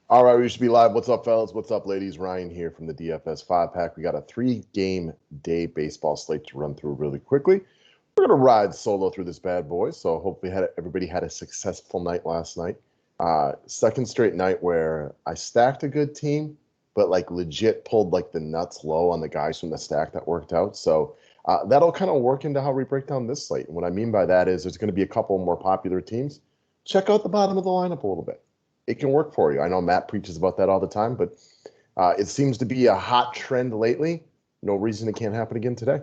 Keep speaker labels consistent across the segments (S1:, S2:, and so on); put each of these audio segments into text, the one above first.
S1: All right, we should be live. What's up, fellas? What's up, ladies? Ryan here from the DFS 5-pack. We got a 3-game day baseball slate to run through really quickly. We're going to ride solo through this bad boy, so hopefully everybody had a successful night last night. Second straight night where I stacked a good team, but like legit pulled like the nuts low on the guys from the stack that worked out. So that'll kind of work into how we break down this slate. And what I mean by that is there's going to be a couple more popular teams. Check out the bottom of the lineup a little bit. It can work for you. I know Matt preaches about that all the time, but it seems to be a hot trend lately. No reason it can't happen again today.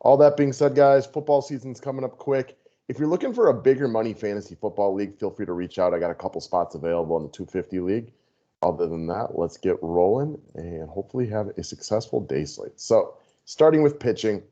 S1: All that being said, guys, football season's coming up quick. If you're looking for a bigger money fantasy football league, feel free to reach out. I got a couple spots available in the 250 league. Other than that, let's get rolling and hopefully have a successful day slate. So, starting with pitching,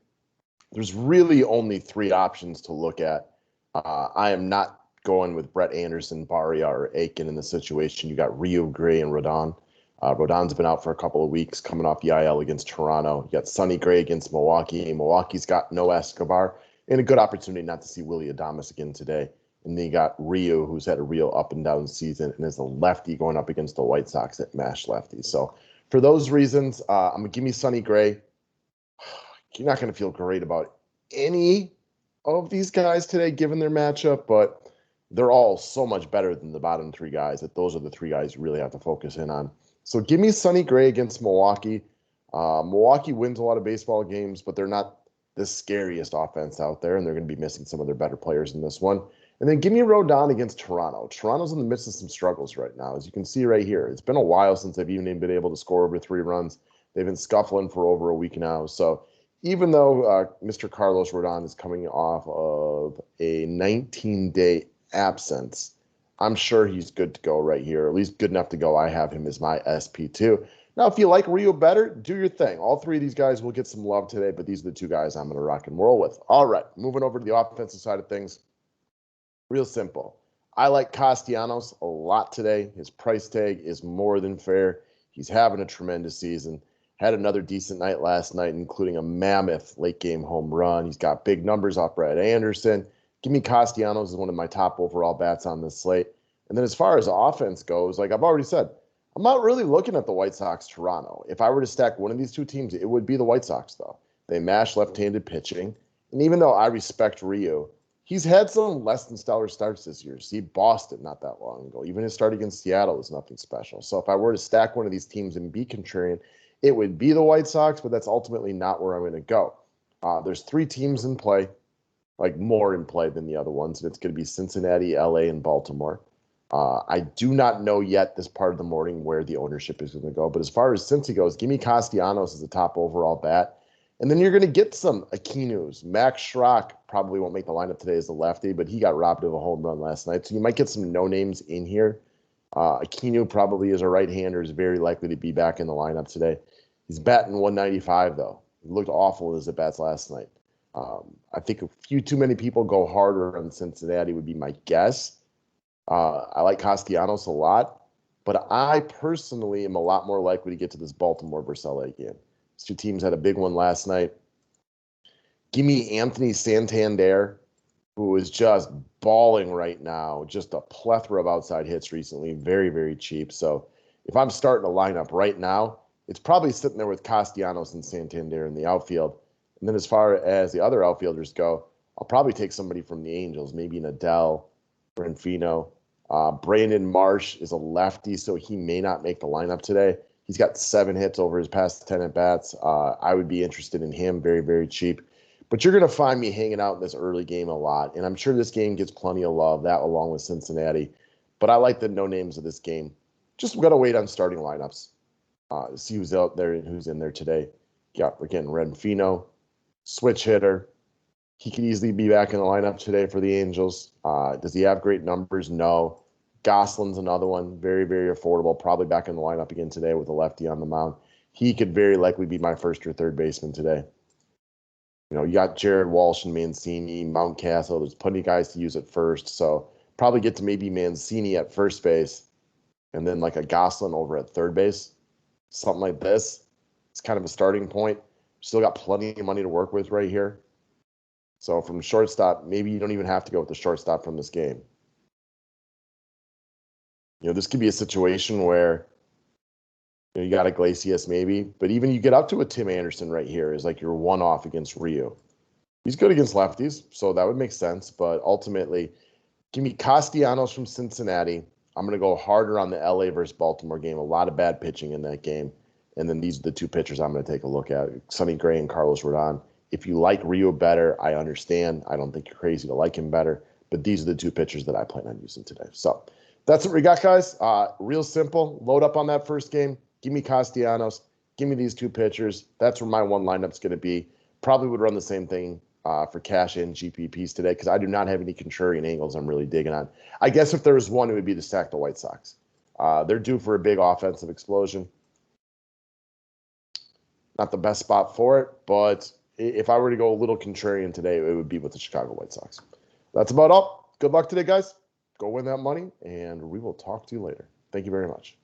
S1: there's really only 3 options to look at. I am not going with Brett Anderson, Baria, or Aiken in the situation. You got Rio, Gray, and Rodon. Rodon's been out for a couple of weeks, coming off the IL against Toronto. You got Sonny Gray against Milwaukee. Milwaukee's got no Escobar, and a good opportunity not to see Willie Adames again today. And then you got Rio, who's had a real up and down season, and is a lefty going up against the White Sox at Mash lefty. So for those reasons, I'm gonna give me Sonny Gray. You're not going to feel great about any of these guys today, given their matchup, but they're all so much better than the bottom 3 guys that those are the 3 guys you really have to focus in on. So give me Sonny Gray against Milwaukee. Milwaukee wins a lot of baseball games, but they're not the scariest offense out there, and they're going to be missing some of their better players in this one. And then give me Rodon against Toronto. Toronto's in the midst of some struggles right now, as you can see right here. It's been a while since they've even been able to score over 3 runs. They've been scuffling for over a week now. So even though Mr. Carlos Rodon is coming off of a 19-day absence, I'm sure he's good to go right here, at least good enough to go. I have him as my SP2. Now, if you like Rio better, do your thing. All 3 of these guys will get some love today, but these are the 2 guys I'm going to rock and roll with. All right, moving over to the offensive side of things. Real simple. I like Castianos a lot today. His price tag is more than fair. He's having a tremendous season. Had another decent night last night, including a mammoth late-game home run. He's got big numbers off Brett Anderson. Give me Castellanos as one of my top overall bats on this slate. And then as far as offense goes, like I've already said, I'm not really looking at the White Sox Toronto. If I were to stack one of these 2 teams, it would be the White Sox, though. They mash left-handed pitching. And even though I respect Rio, he's had some less than stellar starts this year. See Boston not that long ago. Even his start against Seattle was nothing special. So if I were to stack one of these teams and be contrarian, it would be the White Sox, but that's ultimately not where I'm going to go. There's 3 teams in play, like more in play than the other ones, and it's going to be Cincinnati, LA, and Baltimore. I do not know yet this part of the morning where the ownership is going to go, but as far as Cincy goes, give me Castellanos as the top overall bat. And then you're going to get some Akinus. Max Schrock probably won't make the lineup today as a lefty, but he got robbed of a home run last night. So you might get some no-names in here. Aquino probably is a right-hander, is very likely to be back in the lineup today. He's batting 195, though. He looked awful as it bats last night. I think a few too many people go harder on Cincinnati would be my guess. I like Castellanos a lot, but I personally am a lot more likely to get to this Baltimore versus LA game. These 2 teams had a big one last night. Give me Anthony Santander, who is just balling right now. Just a plethora of outside hits recently. Very, very cheap. So if I'm starting a lineup right now, it's probably sitting there with Castellanos and Santander in the outfield. And then as far as the other outfielders go, I'll probably take somebody from the Angels, maybe an Adele, Renfino. Brandon Marsh is a lefty, so he may not make the lineup today. He's got 7 hits over his past 10 at-bats. I would be interested in him, very, very cheap. But you're going to find me hanging out in this early game a lot, and I'm sure this game gets plenty of love, that along with Cincinnati. But I like the no-names of this game. Just got to wait on starting lineups. See who's out there and who's in there today. Again, Renfino, switch hitter. He could easily be back in the lineup today for the Angels. Does he have great numbers? No. Gosselin's another one, very, very affordable, probably back in the lineup again today with a lefty on the mound. He could very likely be my first or third baseman today. You know, you got Jared Walsh and Mancini, Mountcastle. There's plenty of guys to use at first, so probably get to maybe Mancini at first base and then like a Gosselin over at third base, something like this. It's kind of a starting point. Still got plenty of money to work with right here. So from shortstop, maybe you don't even have to go with the shortstop from this game. You know, this could be a situation where You got Iglesias maybe, but even you get up to a Tim Anderson right here is like your one-off against Rio. He's good against lefties, so that would make sense. But ultimately, give me Castianos from Cincinnati. I'm going to go harder on the LA versus Baltimore game. A lot of bad pitching in that game. And then these are the two pitchers I'm going to take a look at, Sonny Gray and Carlos Rodon. If you like Rio better, I understand. I don't think you're crazy to like him better. But these are the two pitchers that I plan on using today. So that's what we got, guys. Real simple. Load up on that first game. Give me Castellanos. Give me these two pitchers. That's where my one lineup's going to be. Probably would run the same thing for cash in GPPs today because I do not have any contrarian angles I'm really digging on. I guess if there was one, it would be to stack the White Sox. They're due for a big offensive explosion. Not the best spot for it, but if I were to go a little contrarian today, it would be with the Chicago White Sox. That's about all. Good luck today, guys. Go win that money, and we will talk to you later. Thank you very much.